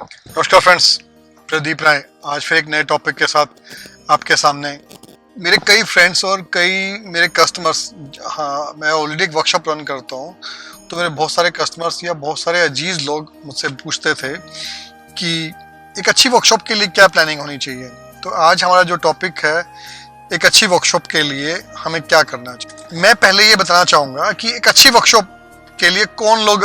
नमस्कार फ्रेंड्स, प्रदीप राय आज फिर एक नए टॉपिक के साथ आपके सामने। मेरे कई फ्रेंड्स और कई मेरे कस्टमर्स, हाँ मैं ऑलरेडी एक वर्कशॉप रन करता हूँ, तो मेरे बहुत सारे कस्टमर्स या बहुत सारे अजीज लोग मुझसे पूछते थे कि एक अच्छी वर्कशॉप के लिए क्या प्लानिंग होनी चाहिए। तो आज हमारा जो टॉपिक है, एक अच्छी वर्कशॉप के लिए हमें क्या करना चाहिए। मैं पहले ये बताना चाहूँगा कि एक अच्छी वर्कशॉप के लिए कौन लोग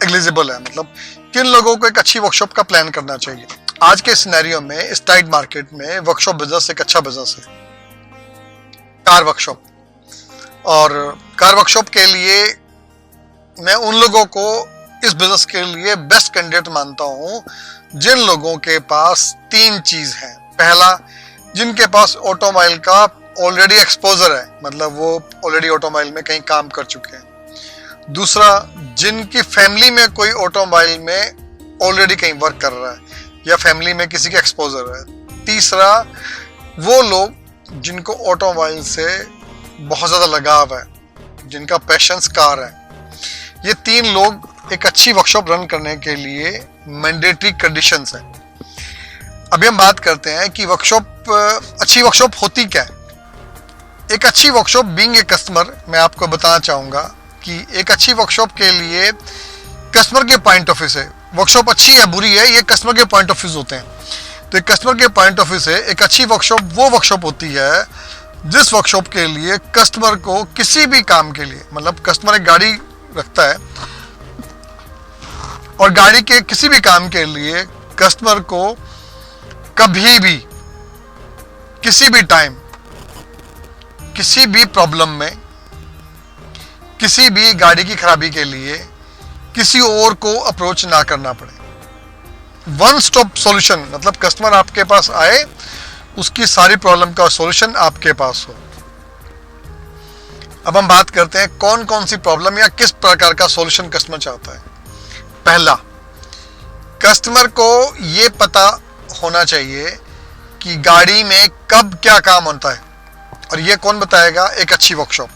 एलिजिबल है, मतलब किन लोगों को एक अच्छी वर्कशॉप का प्लान करना चाहिए। आज के सिनेरियो में इस टाइट मार्केट में वर्कशॉप बिजनेस एक अच्छा बिजनेस है। कार वर्कशॉप, और कार वर्कशॉप के लिए मैं उन लोगों को इस बिजनेस के लिए बेस्ट कैंडिडेट मानता हूं जिन लोगों के पास तीन चीज हैं। पहला, जिनके पास ऑटोमोबाइल का ऑलरेडी एक्सपोजर है, मतलब वो ऑलरेडी ऑटोमोबाइल में कहीं काम कर चुके हैं। दूसरा, जिनकी फैमिली में कोई ऑटोमोबाइल में ऑलरेडी कहीं वर्क कर रहा है या फैमिली में किसी का एक्सपोजर है। तीसरा, वो लोग जिनको ऑटोमोबाइल से बहुत ज़्यादा लगाव है, जिनका पैशंस कार है। ये तीन लोग एक अच्छी वर्कशॉप रन करने के लिए मैंडेटरी कंडीशंस हैं। अभी हम बात करते हैं कि अच्छी वर्कशॉप होती क्या है। एक अच्छी वर्कशॉप बीइंग ए कस्टमर, मैं आपको बताना चाहूँगा कि एक अच्छी वर्कशॉप के लिए कस्टमर के पॉइंट ऑफ व्यू से वर्कशॉप अच्छी है बुरी है, ये कस्टमर के पॉइंट ऑफ व्यू होते हैं। तो एक कस्टमर के पॉइंट ऑफ व्यू से एक अच्छी वर्कशॉप वो वर्कशॉप होती है जिस वर्कशॉप के लिए कस्टमर को किसी भी काम के लिए, मतलब कस्टमर एक गाड़ी रखता है और गाड़ी के किसी भी काम के लिए कस्टमर को कभी भी किसी भी टाइम किसी भी प्रॉब्लम में, किसी भी गाड़ी की खराबी के लिए किसी और को अप्रोच ना करना पड़े। वन स्टॉप सॉल्यूशन, मतलब कस्टमर आपके पास आए, उसकी सारी प्रॉब्लम का सॉल्यूशन आपके पास हो। अब हम बात करते हैं कौन कौन सी प्रॉब्लम या किस प्रकार का सॉल्यूशन कस्टमर चाहता है। पहला, कस्टमर को यह पता होना चाहिए कि गाड़ी में कब क्या काम होता है, और यह कौन बताएगा? एक अच्छी वर्कशॉप।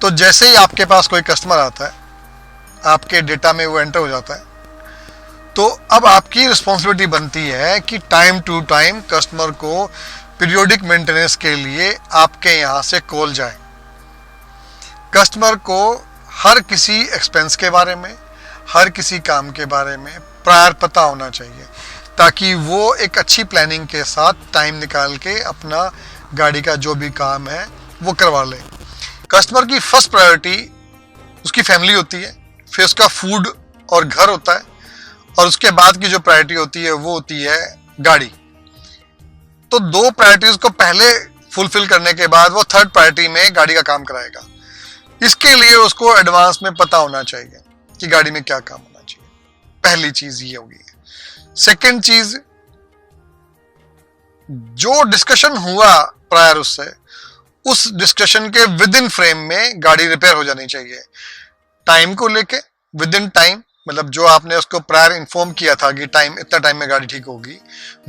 तो जैसे ही आपके पास कोई कस्टमर आता है, आपके डेटा में वो एंटर हो जाता है, तो अब आपकी रिस्पॉन्सिबिलिटी बनती है कि टाइम टू टाइम कस्टमर को पीरियोडिक मेंटेनेंस के लिए आपके यहाँ से कॉल जाए। कस्टमर को हर किसी एक्सपेंस के बारे में, हर किसी काम के बारे में प्रायर पता होना चाहिए, ताकि वो एक अच्छी प्लानिंग के साथ टाइम निकाल के अपना गाड़ी का जो भी काम है वो करवा ले। कस्टमर की फर्स्ट प्रायोरिटी उसकी फैमिली होती है, फिर उसका फूड और घर होता है, और उसके बाद की जो प्रायोरिटी होती है वो होती है गाड़ी। तो दो प्रायोरिटीज को पहले फुलफिल करने के बाद वो थर्ड प्रायोरिटी में गाड़ी का काम कराएगा। इसके लिए उसको एडवांस में पता होना चाहिए कि गाड़ी में क्या काम होना चाहिए। पहली चीज ये होगी। सेकेंड चीज, जो डिस्कशन हुआ प्रायर उससे, उस डिस्कशन के विद इन फ्रेम में गाड़ी रिपेयर हो जानी चाहिए। टाइम को लेके विद इन टाइम, मतलब जो आपने उसको प्रायर इन्फॉर्म किया था कि टाइम इतना टाइम में गाड़ी ठीक होगी,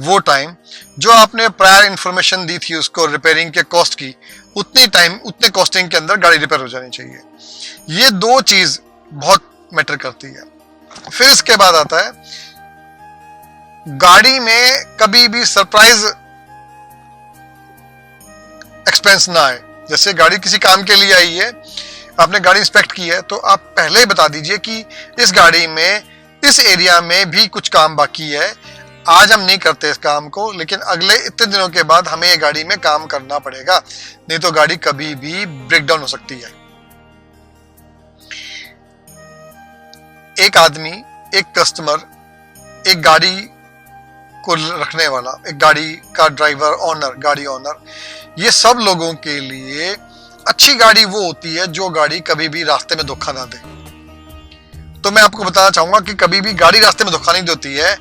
वो टाइम जो आपने प्रायर इंफॉर्मेशन दी थी उसको रिपेयरिंग के कॉस्ट की, उतनी टाइम उतने कॉस्टिंग के अंदर गाड़ी रिपेयर हो जानी चाहिए। ये दो चीज बहुत मैटर करती है। फिर इसके बाद आता है, गाड़ी में कभी भी सरप्राइज एक्सपेंस ना आए। जैसे गाड़ी किसी काम के लिए आई है, आपने गाड़ी इंस्पेक्ट की है, तो आप पहले ही बता दीजिए कि इस गाड़ी में इस एरिया में भी कुछ काम बाकी है, आज हम नहीं करते इस काम को, लेकिन अगले इतने दिनों के बाद हमें ये गाड़ी में काम करना पड़ेगा, नहीं तो गाड़ी कभी भी ब्रेकडाउन हो सकती है। एक आदमी, एक कस्टमर, एक गाड़ी को रखने वाला, एक गाड़ी का ड्राइवर, ऑनर, गाड़ी ऑनर, ये सब लोगों के लिए अच्छी गाड़ी वो होती है जो गाड़ी कभी भी रास्ते में धोखा ना दे। तो मैं आपको बताना चाहूंगा कि कभी भी गाड़ी रास्ते में धोखा नहीं देती है,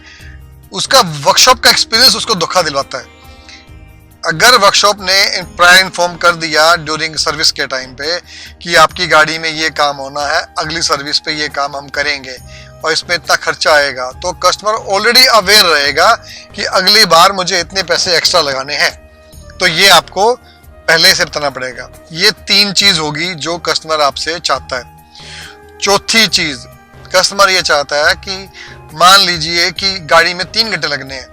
उसका वर्कशॉप का एक्सपीरियंस उसको धोखा दिलवाता है। अगर वर्कशॉप ने प्रायर इन्फॉर्म कर दिया ड्यूरिंग सर्विस के टाइम पे कि आपकी गाड़ी में ये काम होना है, अगली सर्विस पे ये काम हम करेंगे और इसमें इतना खर्चा आएगा, तो कस्टमर ऑलरेडी अवेयर रहेगा कि अगली बार मुझे इतने पैसे एक्स्ट्रा लगाने हैं। तो ये आपको पहले से बताना पड़ेगा। ये तीन चीज होगी जो कस्टमर आपसे चाहता है। चौथी चीज, कस्टमर ये चाहता है कि मान लीजिए कि गाड़ी में 3 घंटे लगने हैं,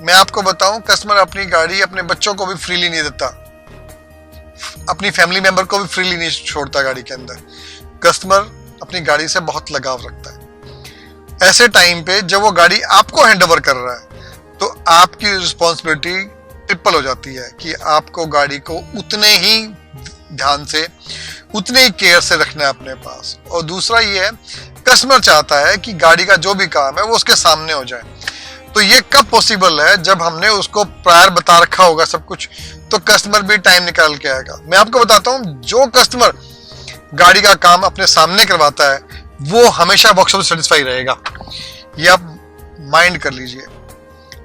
मैं आपको बताऊं कस्टमर अपनी गाड़ी अपने बच्चों को भी फ्रीली नहीं देता, अपनी फैमिली मेंबर को भी फ्रीली नहीं छोड़ता गाड़ी के अंदर। कस्टमर अपनी गाड़ी से बहुत लगाव रखता है। ऐसे टाइम पे जब वो गाड़ी आपको हैंड ओवर कर रहा है तो आपकी रिस्पॉन्सिबिलिटी ट्रिपल हो जाती है कि आपको गाड़ी को उतने ही ध्यान से, उतने ही केयर से रखना है अपने पास। और दूसरा ये है, कस्टमर चाहता है कि गाड़ी का जो भी काम है वो उसके सामने हो जाए। तो ये कब पॉसिबल है? जब हमने उसको प्रायर बता रखा होगा सब कुछ, तो कस्टमर भी टाइम निकाल के आएगा। मैं आपको बताता हूँ, जो कस्टमर गाड़ी का काम अपने सामने करवाता है वो हमेशा वर्कशॉप से सेटिस्फाई रहेगा। ये आप माइंड कर लीजिए।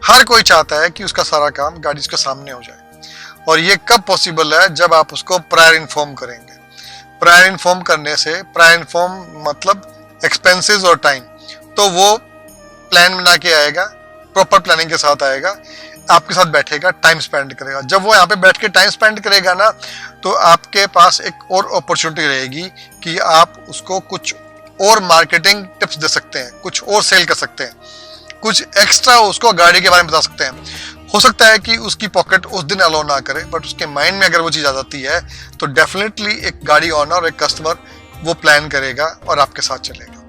हर कोई चाहता है कि उसका सारा काम गाड़ी के सामने हो जाए। और ये कब पॉसिबल है? जब आप उसको प्रायर इन्फॉर्म करेंगे। प्रायर इन्फॉर्म करने से, प्रायर इन्फॉर्म मतलब एक्सपेंसेस और टाइम, तो वो प्लान बना के आएगा, प्रॉपर प्लानिंग के साथ आएगा, आपके साथ बैठेगा, टाइम स्पेंड करेगा। जब वो यहाँ पे बैठ के टाइम स्पेंड करेगा ना, तो आपके पास एक और अपॉर्चुनिटी रहेगी कि आप उसको कुछ और मार्केटिंग टिप्स दे सकते हैं, कुछ और सेल कर सकते हैं, कुछ एक्स्ट्रा उसको गाड़ी के बारे में बता सकते हैं। हो सकता है कि उसकी पॉकेट उस दिन अलाउ ना करे, बट उसके माइंड में अगर वो चीज़ आ जाती है तो डेफिनेटली एक गाड़ी ऑनर और एक कस्टमर वो प्लान करेगा और आपके साथ चलेगा।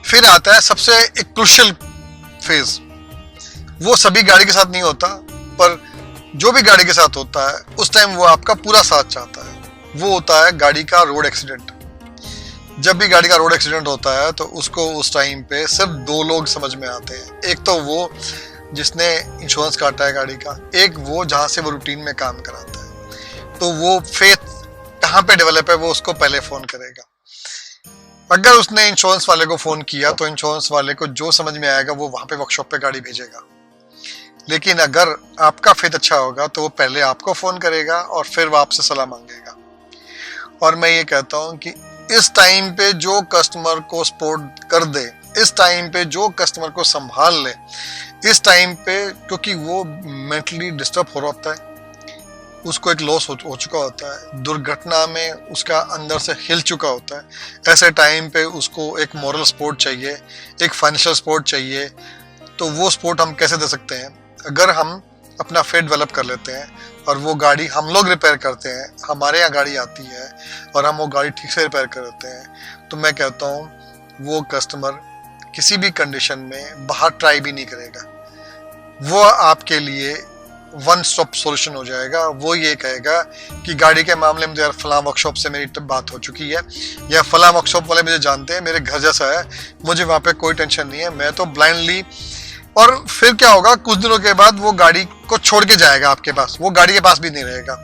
फिर आता है सबसे एक क्रूशियल फेज। वो सभी गाड़ी के साथ नहीं होता, पर जो भी गाड़ी के साथ होता है उस टाइम वो आपका पूरा साथ चाहता है। वो होता है गाड़ी का रोड एक्सीडेंट। जब भी गाड़ी का रोड एक्सीडेंट होता है तो उसको उस टाइम पे सिर्फ 2 लोग समझ में आते हैं। एक तो वो जिसने इंश्योरेंस काटा है गाड़ी का, एक वो जहाँ से वो रूटीन में काम कराता है। तो वो फेथ कहाँ पे डेवलप है, वो उसको पहले फोन करेगा। अगर उसने इंश्योरेंस वाले को फोन किया तो इंश्योरेंस वाले को जो समझ में आएगा वो वहां पे वर्कशॉप पे गाड़ी भेजेगा। लेकिन अगर आपका फेथ अच्छा होगा तो वो पहले आपको फोन करेगा और फिर वो आपसे सलाह मांगेगा। और मैं ये कहता हूँ कि इस टाइम पे जो कस्टमर को सपोर्ट कर दे, इस टाइम पे जो कस्टमर को संभाल ले, इस टाइम पे, क्योंकि वो मेंटली डिस्टर्ब हो रहा होता है, उसको एक लॉस हो चुका होता है, दुर्घटना में उसका अंदर से हिल चुका होता है। ऐसे टाइम पे उसको एक मॉरल सपोर्ट चाहिए, एक फाइनेंशियल सपोर्ट चाहिए। तो वो सपोर्ट हम कैसे दे सकते हैं? अगर हम अपना फेथ डेवलप कर लेते हैं और वो गाड़ी हम लोग रिपेयर करते हैं, हमारे यहाँ गाड़ी आती है और हम वो गाड़ी ठीक से रिपेयर कर देते हैं, तो मैं कहता हूँ वो कस्टमर किसी भी कंडीशन में बाहर ट्राई भी नहीं करेगा। वो आपके लिए वन स्टॉप सॉल्यूशन हो जाएगा। वो ये कहेगा कि गाड़ी के मामले में यार फलां वर्कशॉप से मेरी बात हो चुकी है, या फलां वर्कशॉप वाले मुझे जानते हैं, मेरे घर जैसा है, मुझे वहाँ पे कोई टेंशन नहीं है, मैं तो ब्लाइंडली। और फिर क्या होगा, कुछ दिनों के बाद वो गाड़ी को छोड़ के जाएगा आपके पास, वो गाड़ी के पास भी नहीं रहेगा।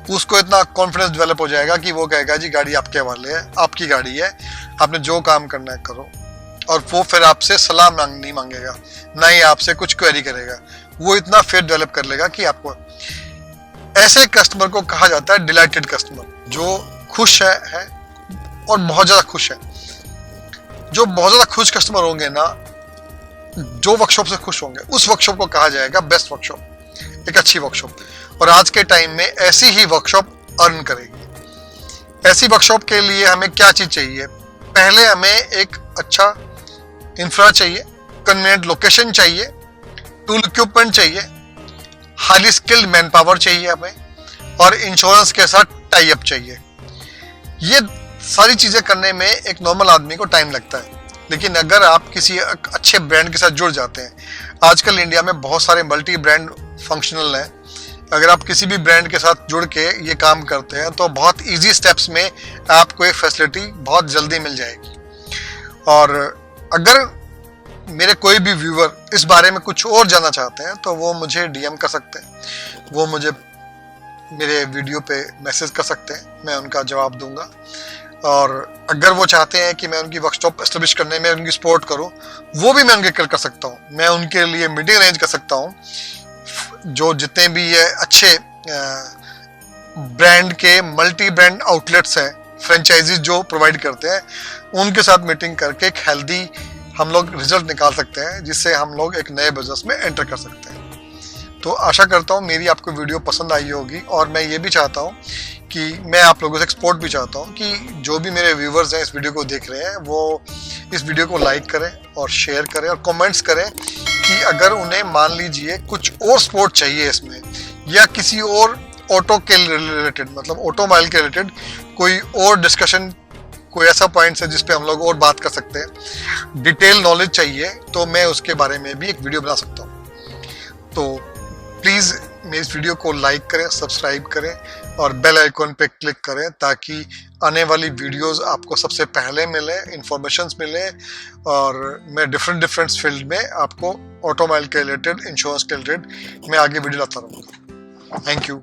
उसको इतना कॉन्फिडेंस डेवलप हो जाएगा कि वो कहेगा जी गाड़ी आपके हवाले है, आपकी गाड़ी है, आपने जो काम करना है करो। और वो फिर आपसे सलाह नहीं मांगेगा, ना ही आपसे कुछ क्वेरी करेगा। वो इतना फेथ डेवलप कर लेगा कि आपको। ऐसे कस्टमर को कहा जाता है डिलाइटेड कस्टमर, जो खुश है और बहुत ज्यादा खुश है। जो बहुत ज्यादा खुश कस्टमर होंगे ना, जो वर्कशॉप से खुश होंगे, उस वर्कशॉप को कहा जाएगा बेस्ट वर्कशॉप, एक अच्छी वर्कशॉप। और आज के टाइम में ऐसी ही वर्कशॉप अर्न करेगी। ऐसी वर्कशॉप के लिए हमें क्या चीज चाहिए? पहले हमें एक अच्छा इंफ्रा चाहिए, कन्वीनियंट लोकेशन चाहिए, टूल इक्विपमेंट चाहिए, हाईली स्किल्ड मैन पावर चाहिए हमें, और इंश्योरेंस के साथ टाई अप चाहिए। ये सारी चीजें करने में एक नॉर्मल आदमी को टाइम लगता है। लेकिन अगर आप किसी अच्छे ब्रांड के साथ जुड़ जाते हैं, आजकल इंडिया में बहुत सारे मल्टी ब्रांड फंक्शनल हैं, अगर आप किसी भी ब्रांड के साथ जुड़ के ये काम करते हैं तो बहुत इजी स्टेप्स में आपको ये फैसिलिटी बहुत जल्दी मिल जाएगी। और अगर मेरे कोई भी व्यूअर इस बारे में कुछ और जानना चाहते हैं तो वो मुझे डीएम कर सकते हैं, वो मुझे मेरे वीडियो पे मैसेज कर सकते हैं, मैं उनका जवाब दूंगा। और अगर वो चाहते हैं कि मैं उनकी वर्कशॉप एस्टेब्लिश करने में उनकी सपोर्ट करूं, वो भी मैं उनके कर सकता हूं। मैं उनके लिए मीटिंग अरेंज कर सकता हूं। जो जितने भी ये अच्छे ब्रांड के मल्टी ब्रांड आउटलेट्स हैं, फ्रेंचाइजीज जो प्रोवाइड करते हैं, उनके साथ मीटिंग करके एक हेल्दी हम लोग रिजल्ट निकाल सकते हैं, जिससे हम लोग एक नए बिजनेस में एंटर कर सकते हैं। तो आशा करता हूँ मेरी आपको वीडियो पसंद आई होगी, और मैं ये भी चाहता हूँ कि मैं आप लोगों से एक्सपोर्ट भी चाहता हूँ कि जो भी मेरे व्यूवर्स हैं इस वीडियो को देख रहे हैं वो इस वीडियो को लाइक करें और शेयर करें और कमेंट्स करें कि अगर उन्हें मान लीजिए कुछ और सपोर्ट चाहिए इसमें, या किसी और ऑटो के रिलेटेड, मतलब ऑटोमोबाइल के रिलेटेड कोई और डिस्कशन, कोई ऐसा पॉइंट है जिस पे हम लोग और बात कर सकते हैं, डिटेल नॉलेज चाहिए, तो मैं उसके बारे में भी एक वीडियो बना सकता हूँ। तो प्लीज़ मेरी इस वीडियो को लाइक करें, सब्सक्राइब करें और बेल आइकॉन पे क्लिक करें ताकि आने वाली वीडियोस आपको सबसे पहले मिले, इंफॉर्मेशंस मिले, और मैं डिफरेंट फील्ड में आपको ऑटोमोबाइल के रिलेटेड, इंश्योरेंस के रिलेटेड मैं आगे वीडियो लाता रहूँगा। Thank you.